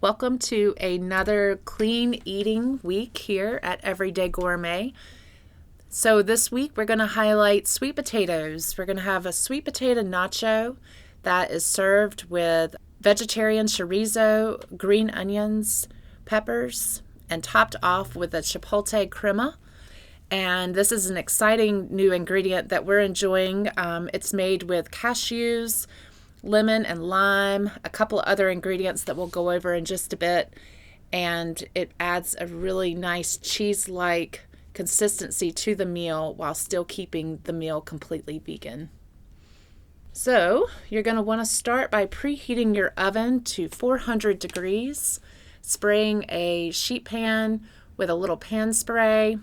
Welcome to another clean eating week here at Everyday Gourmet. So this week we're going to highlight sweet potatoes. We're going to have a sweet potato nacho that is served with vegetarian chorizo, green onions, peppers, and topped off with a chipotle crema. And this is an exciting new ingredient that we're enjoying. It's made with cashews, lemon and lime, a couple of other ingredients that we'll go over in just a bit. And it adds a really nice cheese-like consistency to the meal while still keeping the meal completely vegan. So you're going to want to start by preheating your oven to 400 degrees, spraying a sheet pan with a little pan spray.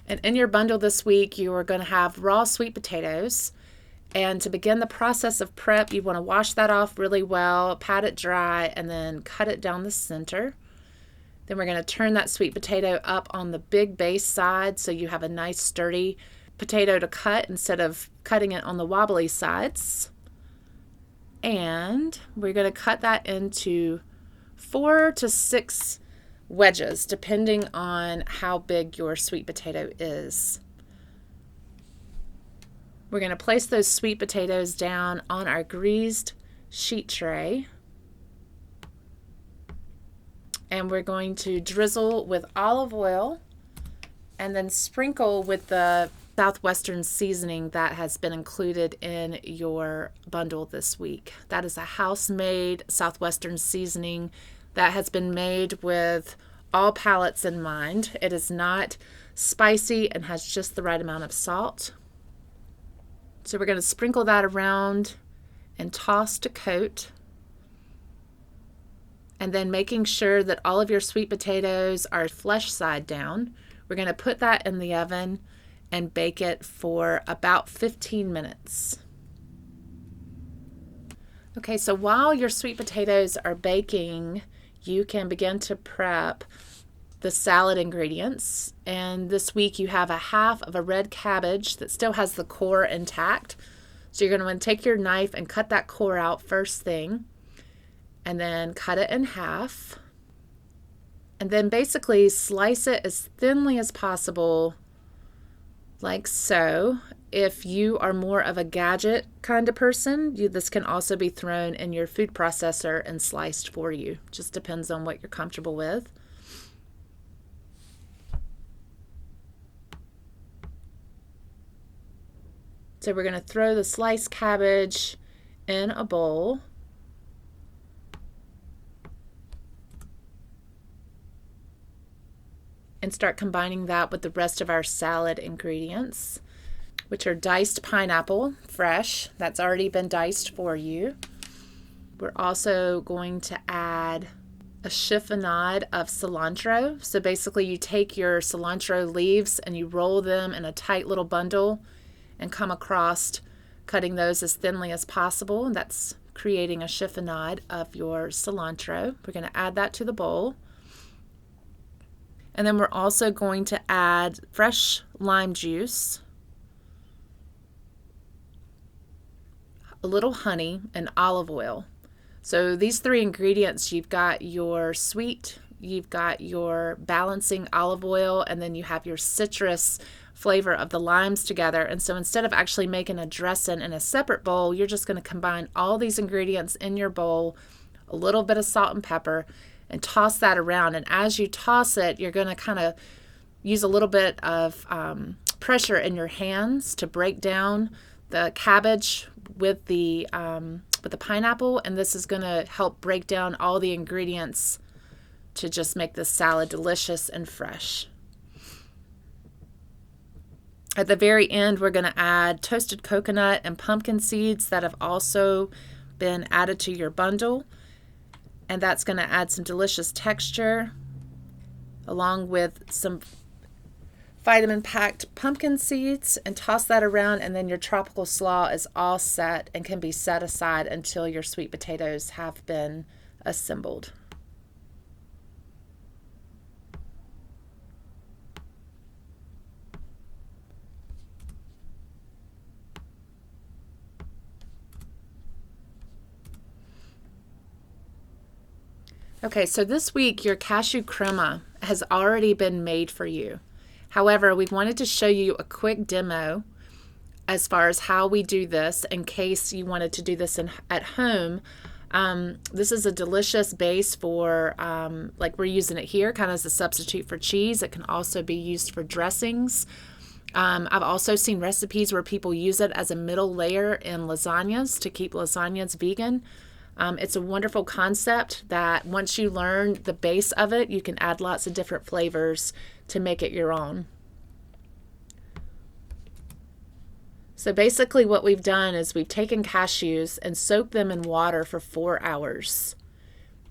And in your bundle this week, you are going to have raw sweet potatoes. And to begin the process of prep, you want to wash that off really well, pat it dry, and then cut it down the center. Then we're going to turn that sweet potato up on the big base side so you have a nice sturdy potato to cut instead of cutting it on the wobbly sides. And we're going to cut that into 4 to 6 wedges, depending on how big your sweet potato is. We're going to place those sweet potatoes down on our greased sheet tray. And we're going to drizzle with olive oil and then sprinkle with the Southwestern seasoning that has been included in your bundle this week. That is a house-made Southwestern seasoning that has been made with all palates in mind. It is not spicy and has just the right amount of salt. So we're going to sprinkle that around and toss to coat. And then making sure that all of your sweet potatoes are flesh side down, we're going to put that in the oven and bake it for about 15 minutes. Okay, so while your sweet potatoes are baking, you can begin to prep the salad ingredients. And this week you have a half of a red cabbage that still has the core intact. So you're going to want to take your knife and cut that core out first thing, and then cut it in half. And then basically slice it as thinly as possible, like so. If you are more of a gadget kind of person, this can also be thrown in your food processor and sliced for you. Just depends on what you're comfortable with. So we're going to throw the sliced cabbage in a bowl. And start combining that with the rest of our salad ingredients, which are diced pineapple, fresh. That's already been diced for you. We're also going to add a chiffonade of cilantro. So basically you take your cilantro leaves and you roll them in a tight little bundle and come across cutting those as thinly as possible. And that's creating a chiffonade of your cilantro. We're going to add that to the bowl. And then we're also going to add fresh lime juice, a little honey, and olive oil. So these 3 ingredients, you've got your sweet, you've got your balancing olive oil, and then you have your citrus flavor of the limes together. And so instead of actually making a dressing in a separate bowl, you're just going to combine all these ingredients in your bowl, a little bit of salt and pepper, and toss that around. And as you toss it, you're going to kind of use a little bit of pressure in your hands to break down the cabbage with the pineapple. And this is going to help break down all the ingredients to just make this salad delicious and fresh. At the very end, we're going to add toasted coconut and pumpkin seeds that have also been added to your bundle. And that's going to add some delicious texture along with some vitamin-packed pumpkin seeds, and toss that around, and then your tropical slaw is all set and can be set aside until your sweet potatoes have been assembled. Okay, so this week your cashew crema has already been made for you. However, we wanted to show you a quick demo as far as how we do this in case you wanted to do this at home. This is a delicious base for, like we're using it here, kind of as a substitute for cheese. It can also be used for dressings. I've also seen recipes where people use it as a middle layer in lasagnas to keep lasagnas vegan. It's a wonderful concept that once you learn the base of it, you can add lots of different flavors to make it your own. So basically what we've done is we've taken cashews and soaked them in water for 4 hours.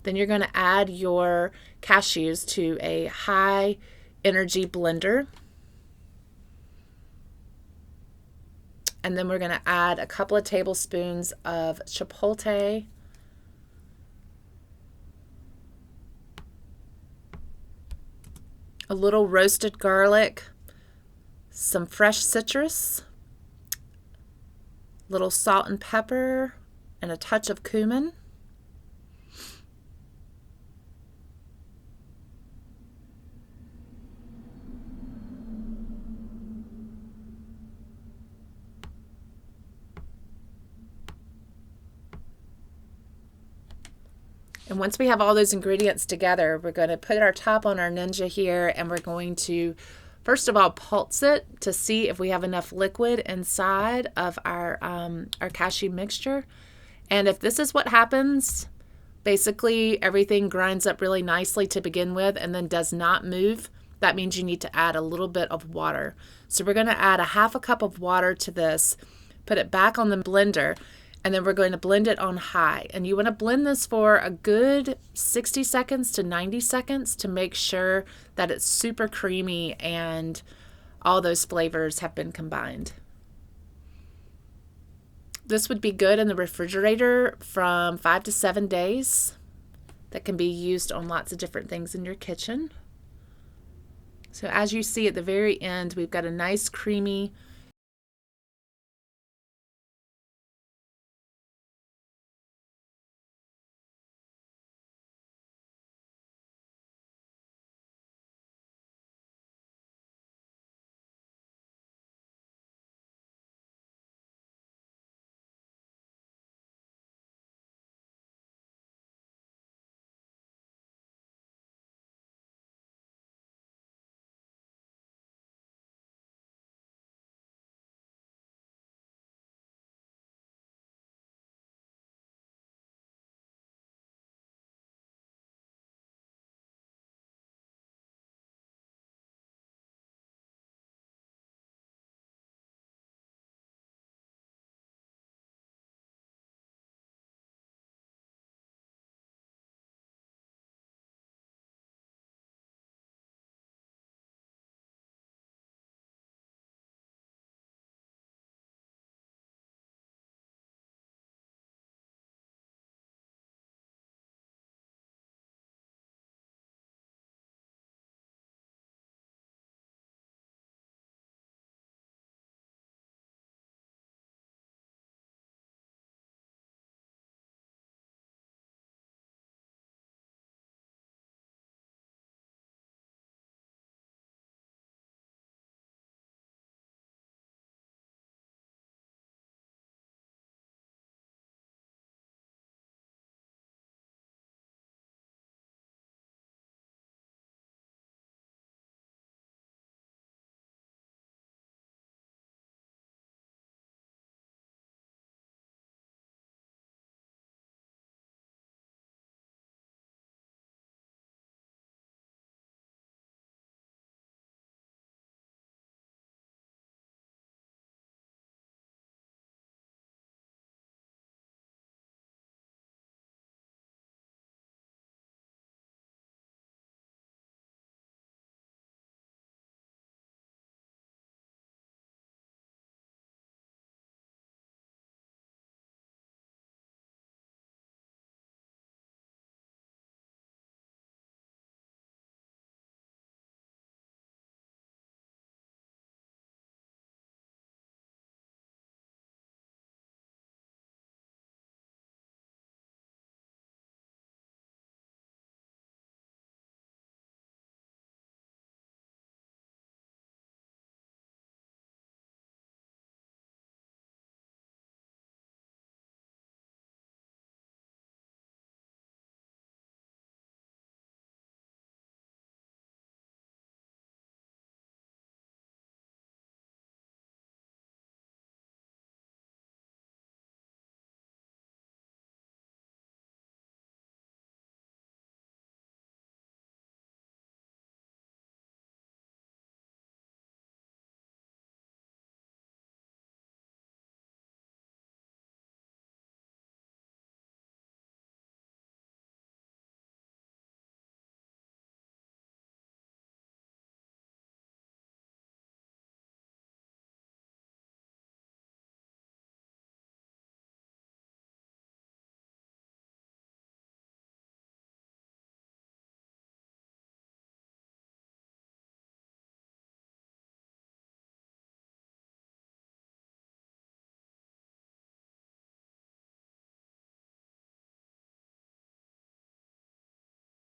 Then you're going to add your cashews to a high energy blender. And then we're going to add a couple of tablespoons of chipotle, a little roasted garlic, some fresh citrus, little salt and pepper, and a touch of cumin. And once we have all those ingredients together, we're going to put our top on our Ninja here, and we're going to, first of all, pulse it to see if we have enough liquid inside of our cashew mixture. And if this is what happens, basically everything grinds up really nicely to begin with and then does not move, that means you need to add a little bit of water. So we're going to add a half a cup of water to this, put it back on the blender, and then we're going to blend it on high. And you want to blend this for a good 60 seconds to 90 seconds to make sure that it's super creamy and all those flavors have been combined. This would be good in the refrigerator from 5 to 7 days. That can be used on lots of different things in your kitchen. So as you see at the very end, we've got a nice creamy